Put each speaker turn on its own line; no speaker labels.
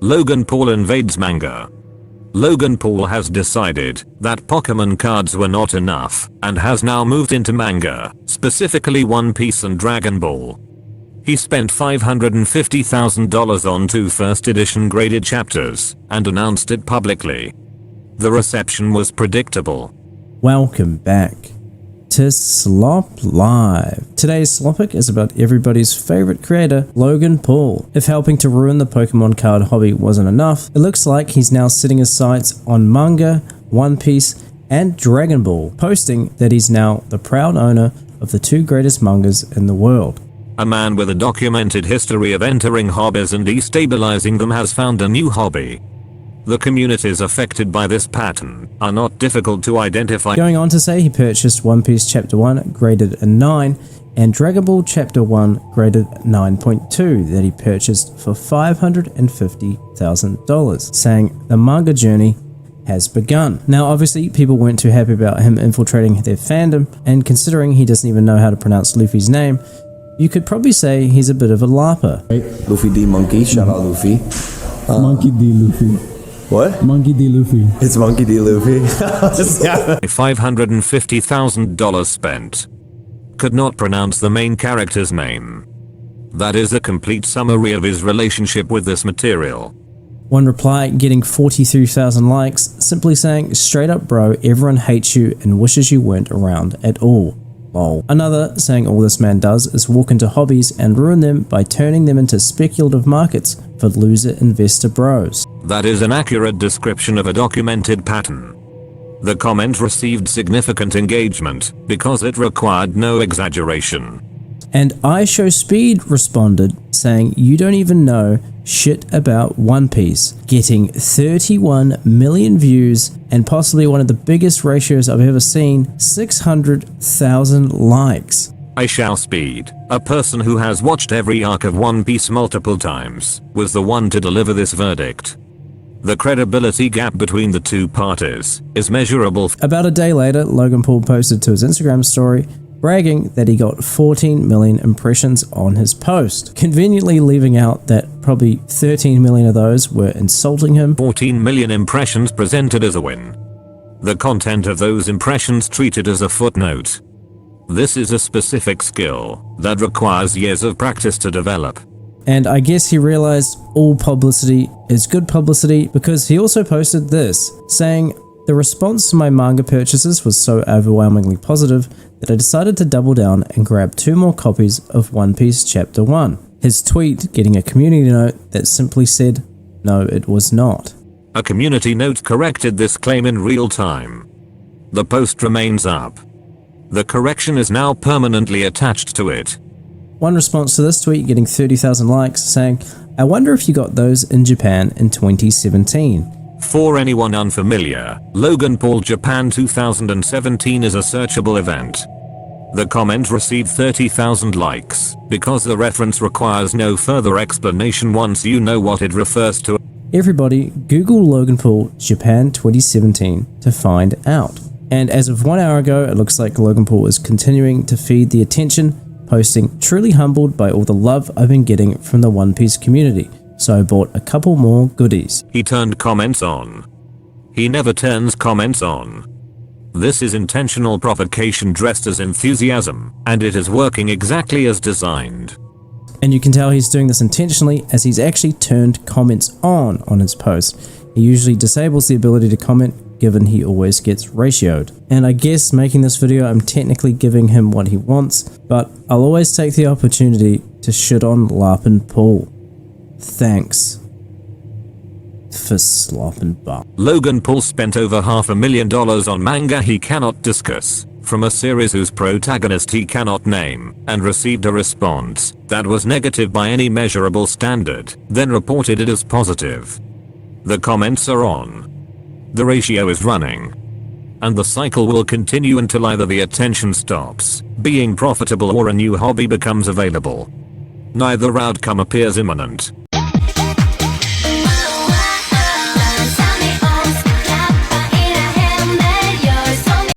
Logan Paul invades manga. Logan Paul has decided that Pokemon cards were not enough and has now moved into manga, specifically One Piece and Dragon Ball. He spent $550,000 on 2 first edition graded chapters and announced it publicly. The reception was predictable.
Welcome back to Slop Live. Today's Slopic is about everybody's favorite creator, Logan Paul. If helping to ruin the Pokemon card hobby wasn't enough, it looks like he's now setting his sights on Manga, One Piece, and Dragon Ball, posting that he's now the proud owner of the 2 greatest mangas in the world.
A man with a documented history of entering hobbies and destabilizing them has found a new hobby. The communities affected by this pattern are not difficult to identify.
Going on to say he purchased One Piece Chapter 1 graded a 9 and Dragon Ball Chapter 1 graded 9.2 that he purchased for $550,000, saying the manga journey has begun. Now obviously people weren't too happy about him infiltrating their fandom, and considering he doesn't even know how to pronounce Luffy's name, you could probably say he's a bit of a larper.
Luffy D Monkey, shout out Luffy.
Monkey D Luffy.
What?
Monkey D Luffy.
It's Monkey D Luffy.
$550,000 spent. Could not pronounce the main character's name. That is a complete summary of his relationship with this material.
One reply getting 43,000 likes, simply saying, straight up bro, everyone hates you and wishes you weren't around at all. Lol. Another saying all this man does is walk into hobbies and ruin them by turning them into speculative markets for loser investor bros.
That is an accurate description of a documented pattern. The comment received significant engagement because it required no exaggeration.
And iShowSpeed responded saying you don't even know shit about One Piece, getting 31 million views and possibly one of the biggest ratios I've ever seen, 600,000 likes.
iShowSpeed, a person who has watched every arc of One Piece multiple times, was the one to deliver this verdict. The credibility gap between the 2 parties is measurable.
About a day later, Logan Paul posted to his Instagram story bragging that he got 14 million impressions on his post, conveniently leaving out that probably 13 million of those were insulting him.
14 million impressions presented as a win. The content of those impressions treated as a footnote. This is a specific skill that requires years of practice to develop.
And I guess he realized all publicity is good publicity because he also posted this, saying, the response to my manga purchases was so overwhelmingly positive that I decided to double down and grab 2 more copies of One Piece Chapter 1. His tweet getting a community note that simply said, no, it was not.
A community note corrected this claim in real time. The post remains up. The correction is now permanently attached to it.
One response to this tweet getting 30,000 likes saying, I wonder if you got those in Japan in 2017.
For anyone unfamiliar, Logan Paul Japan 2017 is a searchable event. The comment received 30,000 likes because the reference requires no further explanation once you know what it refers to.
Everybody Google Logan Paul Japan 2017 to find out. And as of 1 hour ago, it looks like Logan Paul is continuing to feed the attention, posting, truly humbled by all the love I've been getting from the One Piece community. So I bought a couple more goodies.
He turned comments on. He never turns comments on. This is intentional provocation dressed as enthusiasm, and it is working exactly as designed.
And you can tell he's doing this intentionally as he's actually turned comments on his post. He usually disables the ability to comment given he always gets ratioed. And I guess making this video I'm technically giving him what he wants, but I'll always take the opportunity to shit on Larpin Paul. Thanks for slopping butt.
Logan Paul spent over $500,000 on manga he cannot discuss, from a series whose protagonist he cannot name, and received a response that was negative by any measurable standard, then reported it as positive. The comments are on. The ratio is running. And the cycle will continue until either the attention stops being profitable or a new hobby becomes available. Neither outcome appears imminent.